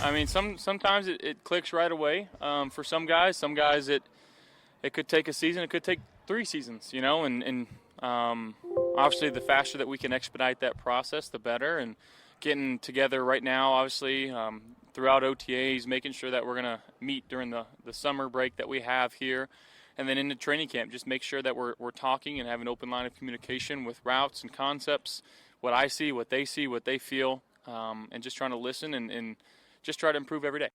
I mean, sometimes it clicks right away. For some guys it could take a season, it could take 3 seasons, and obviously the faster that we can expedite that process, the better. And getting together right now, obviously, throughout OTAs, making sure that we're going to meet during the summer break that we have here. And then in the training camp, just make sure that we're talking and have an open line of communication with routes and concepts, what I see, what they see, what they feel, and just trying to listen and just try to improve every day.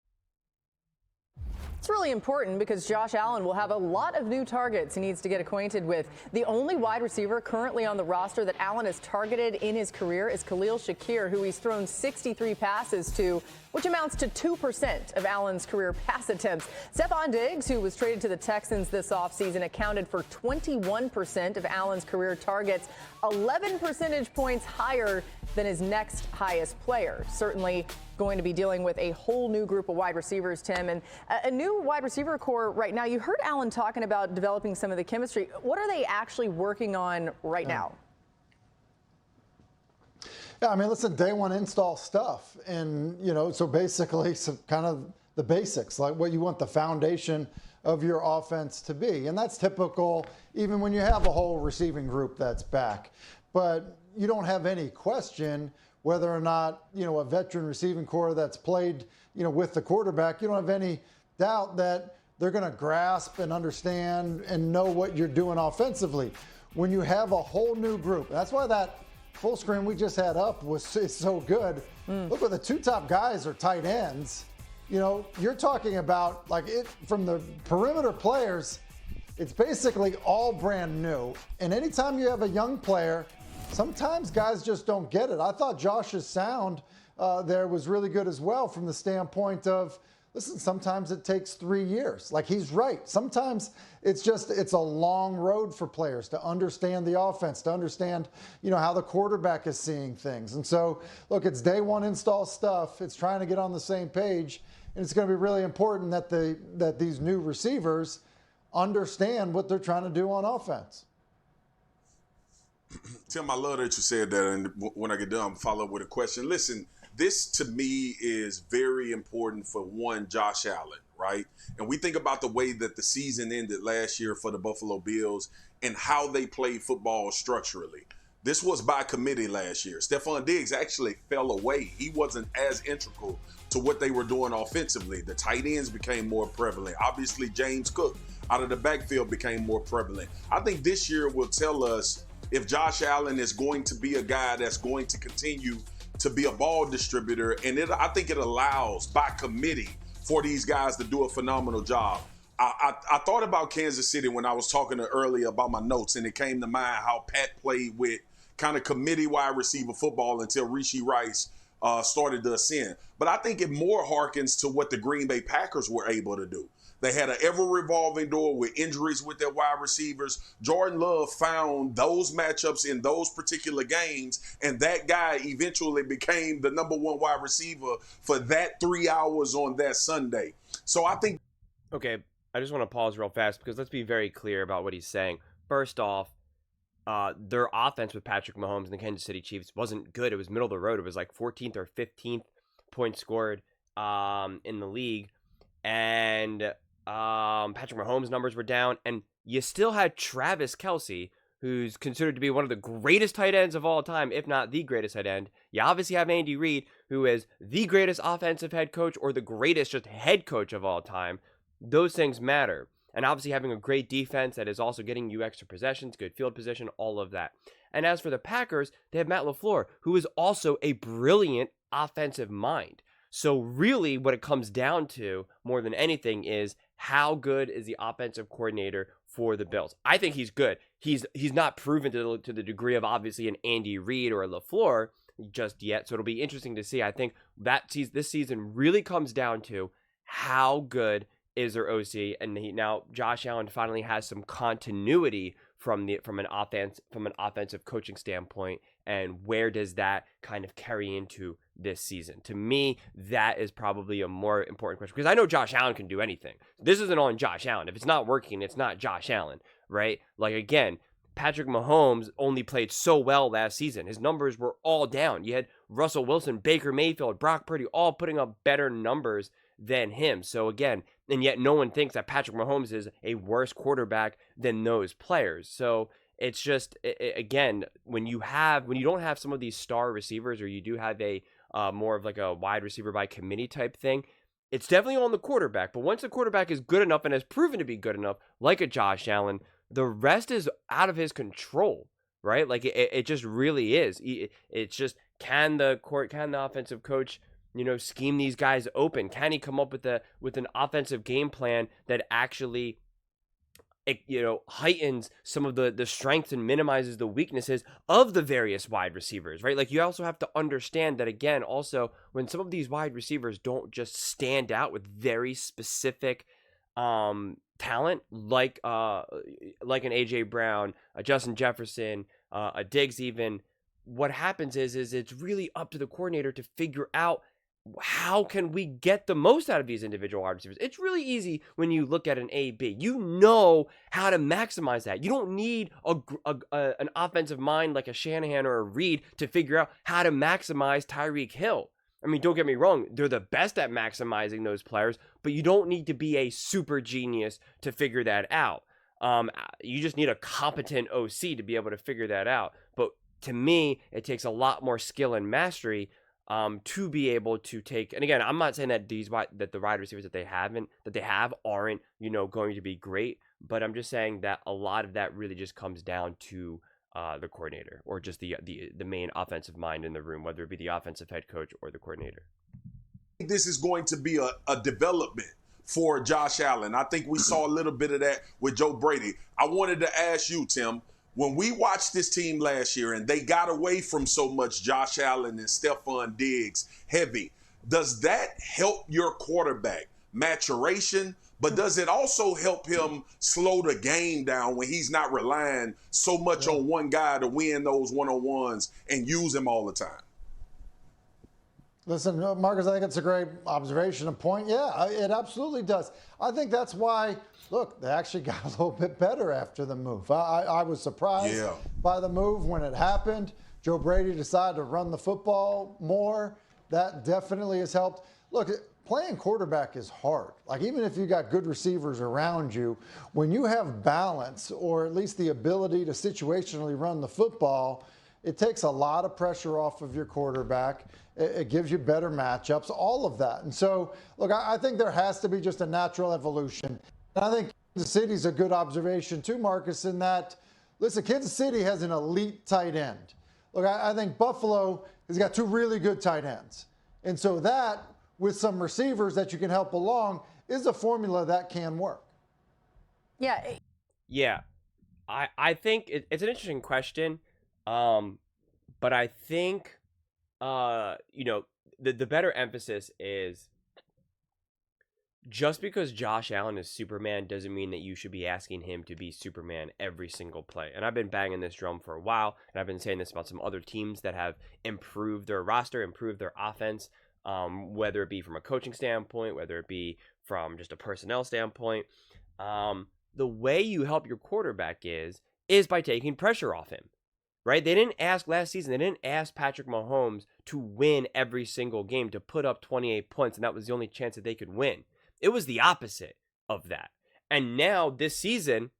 It's really important because Josh Allen will have a lot of new targets he needs to get acquainted with. The only wide receiver currently on the roster that Allen has targeted in his career is Khalil Shakir, who he's thrown 63 passes to, which amounts to 2% of Allen's career pass attempts. Stephon Diggs, who was traded to the Texans this offseason, accounted for 21% of Allen's career targets, 11 percentage points higher than his next highest player. Certainly going to be dealing with a whole new group of wide receivers, Tim, and a new wide receiver core right now. You heard Allen talking about developing some of the chemistry. What are they actually working on right now? Yeah, I mean, listen, day one install stuff. And, so basically some kind of the basics, like what you want the foundation of your offense to be. And that's typical even when you have a whole receiving group that's back. But you don't have any question whether or not, a veteran receiving core that's played, with the quarterback, you don't have any doubt that they're going to grasp and understand and know what you're doing offensively. When you have a whole new group, that's why that full screen we just had up is so good. Look what the 2 top guys are tight ends. You're talking about from the perimeter players, it's basically all brand new. And anytime you have a young player, sometimes guys just don't get it. I thought Josh's sound there was really good as well from the standpoint of, listen, sometimes it takes 3 years. Like, he's right. Sometimes it's a long road for players to understand the offense, to understand, how the quarterback is seeing things. And so, look, it's day one install stuff. It's trying to get on the same page. And it's going to be really important that these new receivers understand what they're trying to do on offense. Tim, I love that you said that, and when I get done, I'll follow up with a question. Listen, this to me is very important for Josh Allen, right? And we think about the way that the season ended last year for the Buffalo Bills and how they played football structurally. This was by committee last year. Stephon Diggs actually fell away. He wasn't as integral to what they were doing offensively. The tight ends became more prevalent. Obviously, James Cook out of the backfield became more prevalent. I think this year will tell us if Josh Allen is going to be a guy that's going to continue to be a ball distributor. And I think it allows, by committee, for these guys to do a phenomenal job. I thought about Kansas City when I was talking earlier about my notes, and it came to mind how Pat played with kind of committee wide receiver football until Rashee Rice started to ascend. But I think it more harkens to what the Green Bay Packers were able to do. They had an ever-revolving door with injuries with their wide receivers. Jordan Love found those matchups in those particular games, and that guy eventually became the number 1 wide receiver for that 3 hours on that Sunday. So I think... Okay, I just want to pause real fast because let's be very clear about what he's saying. First off, their offense with Patrick Mahomes and the Kansas City Chiefs wasn't good. It was middle of the road. It was like 14th or 15th points scored in the league. And Patrick Mahomes' numbers were down, and you still had Travis Kelce, who's considered to be one of the greatest tight ends of all time, if not the greatest tight end. You obviously have Andy Reid, who is the greatest offensive head coach or the greatest just head coach of all time. Those things matter. And obviously having a great defense that is also getting you extra possessions, good field position, all of that. And as for the Packers, they have Matt LaFleur, who is also a brilliant offensive mind. So really what it comes down to more than anything is how good is the offensive coordinator for the Bills. I think he's good. He's not proven to the degree of obviously an Andy Reid or a LaFleur just yet. So it'll be interesting to see. I think this season really comes down to how good is their OC, and now Josh Allen finally has some continuity from an offensive coaching standpoint, and where does that kind of carry into this season? To me, that is probably a more important question, because I know Josh Allen can do anything. This isn't on Josh Allen. If it's not working, it's not Josh Allen, right? Like, again, Patrick Mahomes only played so well last season. His numbers were all down. You had Russell Wilson, Baker Mayfield, Brock Purdy, all putting up better numbers than him. So again, and yet no one thinks that Patrick Mahomes is a worse quarterback than those players. So it's just, again, when you don't have some of these star receivers, or you do have a more of like a wide receiver by committee type thing, it's definitely on the quarterback. But once the quarterback is good enough and has proven to be good enough, like a Josh Allen, the rest is out of his control, right? Like it just really is. It's just, can the offensive coach, scheme these guys open? Can he come up with an offensive game plan that actually, heightens some of the strengths and minimizes the weaknesses of the various wide receivers, right? Like, you also have to understand that, again, also, when some of these wide receivers don't just stand out with very specific talent, like an AJ Brown, a Justin Jefferson, a Diggs even, what happens is it's really up to the coordinator to figure out, how can we get the most out of these individual wide receivers? It's really easy when you look at an A-B. You know how to maximize that. You don't need an offensive mind like a Shanahan or a Reed to figure out how to maximize Tyreek Hill. I mean, don't get me wrong, they're the best at maximizing those players, but you don't need to be a super genius to figure that out. You just need a competent OC to be able to figure that out. But to me, it takes a lot more skill and mastery to be able to take, and again, I'm not saying that the wide receivers that they have aren't, going to be great, but I'm just saying that a lot of that really just comes down to the coordinator, or just the main offensive mind in the room, whether it be the offensive head coach or the coordinator. This is going to be a development for Josh Allen. I think we saw a little bit of that with Joe Brady. I wanted to ask you, Tim, when we watched this team last year and they got away from so much Josh Allen and Stephon Diggs heavy, does that help your quarterback maturation? But does it also help him slow the game down when he's not relying so much on one guy to win those one-on-ones and use him all the time? Listen, Marcus, I think it's a great observation and point. Yeah, it absolutely does. I think that's why, look, they actually got a little bit better after the move. I was surprised by the move when it happened. Joe Brady decided to run the football more. That definitely has helped. Look, playing quarterback is hard. Like, even if you got good receivers around you, when you have balance, or at least the ability to situationally run the football, it takes a lot of pressure off of your quarterback. It gives you better matchups, all of that. And so, look, I think there has to be just a natural evolution. And I think Kansas City's a good observation too, Marcus, in that, listen, Kansas City has an elite tight end. Look, I think Buffalo has got two really good tight ends. And so that, with some receivers that you can help along, is a formula that can work. Yeah. Yeah. I think it's an interesting question. But I think, the better emphasis is, just because Josh Allen is Superman doesn't mean that you should be asking him to be Superman every single play. And I've been banging this drum for a while, and I've been saying this about some other teams that have improved their roster, improved their offense, whether it be from a coaching standpoint, whether it be from just a personnel standpoint. The way you help your quarterback is by taking pressure off him. Right? They didn't ask last season, they didn't ask Patrick Mahomes to win every single game, to put up 28 points, and that was the only chance that they could win. It was the opposite of that. And now, this season,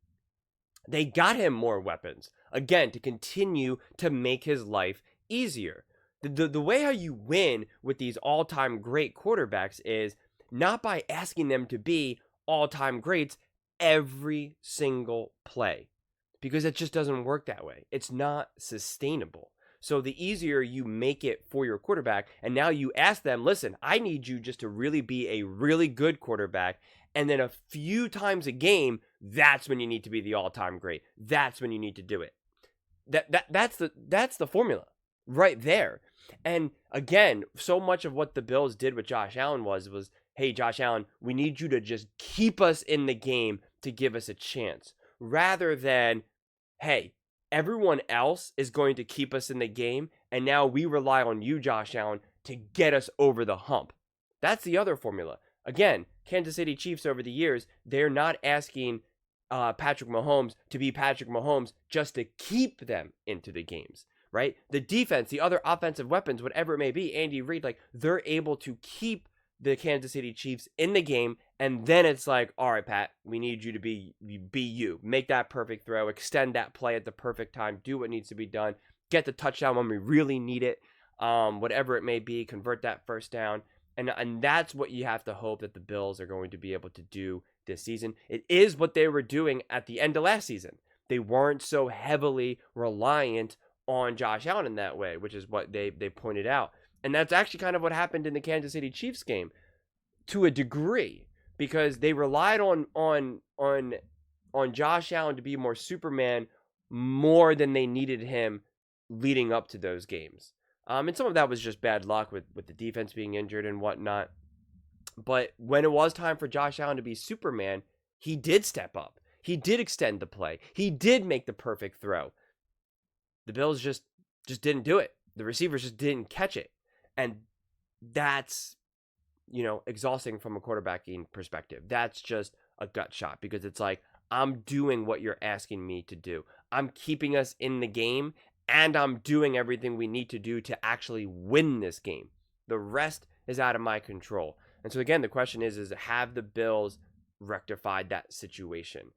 they got him more weapons, again, to continue to make his life easier. The way how you win with these all-time great quarterbacks is not by asking them to be all-time greats every single play. Because it just doesn't work that way. It's not sustainable. So the easier you make it for your quarterback, and now you ask them, listen, I need you just to really be a really good quarterback, and then a few times a game, that's when you need to be the all-time great. That's when you need to do it. That's the formula right there. And again, so much of what the Bills did with Josh Allen was, hey, Josh Allen, we need you to just keep us in the game to give us a chance. Rather than, hey, everyone else is going to keep us in the game, and now we rely on you, Josh Allen, to get us over the hump. That's the other formula. Again, Kansas City Chiefs over the years, they're not asking Patrick Mahomes to be Patrick Mahomes just to keep them into the games. right? The defense, the other offensive weapons, whatever it may be, Andy Reid, like, they're able to keep the Kansas City Chiefs in the game, and then it's like, all right, Pat, we need you to be you. Make that perfect throw, extend that play at the perfect time, do what needs to be done, get the touchdown when we really need it, whatever it may be, convert that first down. And that's what you have to hope that the Bills are going to be able to do this season. It is what they were doing at the end of last season. They weren't so heavily reliant on Josh Allen in that way, which is what they pointed out. And that's actually kind of what happened in the Kansas City Chiefs game to a degree, because they relied on Josh Allen to be more Superman more than they needed him leading up to those games. And some of that was just bad luck with the defense being injured and whatnot. But when it was time for Josh Allen to be Superman, he did step up. He did extend the play. He did make the perfect throw. The Bills just didn't do it. The receivers just didn't catch it. And that's, exhausting from a quarterbacking perspective. That's just a gut shot, because it's like, I'm doing what you're asking me to do. I'm keeping us in the game, and I'm doing everything we need to do to actually win this game. The rest is out of my control. And so again, the question is have the Bills rectified that situation?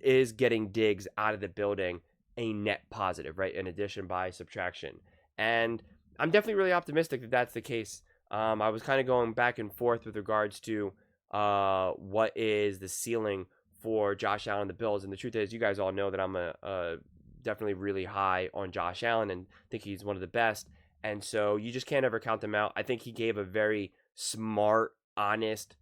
Is getting Diggs out of the building a net positive, right? An addition by subtraction. And I'm definitely really optimistic that that's the case. I was kind of going back and forth with regards to what is the ceiling for Josh Allen and the Bills. And the truth is, you guys all know that I'm definitely really high on Josh Allen and think he's one of the best. And so you just can't ever count them out. I think he gave a very smart, honest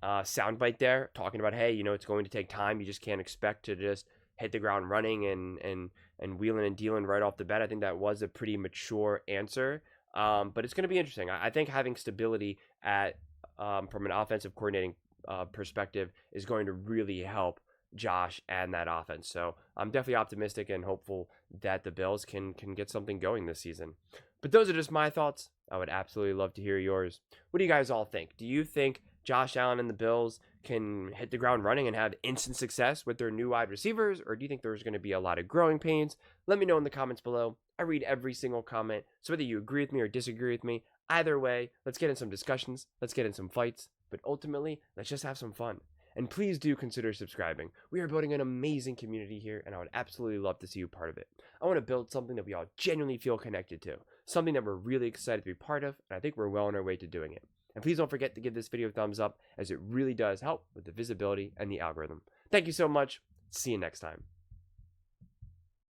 soundbite there, talking about, hey, it's going to take time. You just can't expect to just hit the ground running and wheeling and dealing right off the bat. I think that was a pretty mature answer. But it's going to be interesting. I think having stability from an offensive coordinating perspective is going to really help Josh and that offense. So I'm definitely optimistic and hopeful that the Bills can get something going this season. But those are just my thoughts. I would absolutely love to hear yours. What do you guys all think? Do you think Josh Allen and the Bills can hit the ground running and have instant success with their new wide receivers? Or do you think there's going to be a lot of growing pains? Let me know in the comments below. I read every single comment. So whether you agree with me or disagree with me, either way, let's get in some discussions. Let's get in some fights. But ultimately, let's just have some fun. And please do consider subscribing. We are building an amazing community here, and I would absolutely love to see you part of it. I want to build something that we all genuinely feel connected to, something that we're really excited to be part of, and I think we're well on our way to doing it. And please don't forget to give this video a thumbs up, as it really does help with the visibility and the algorithm. Thank you so much. See you next time.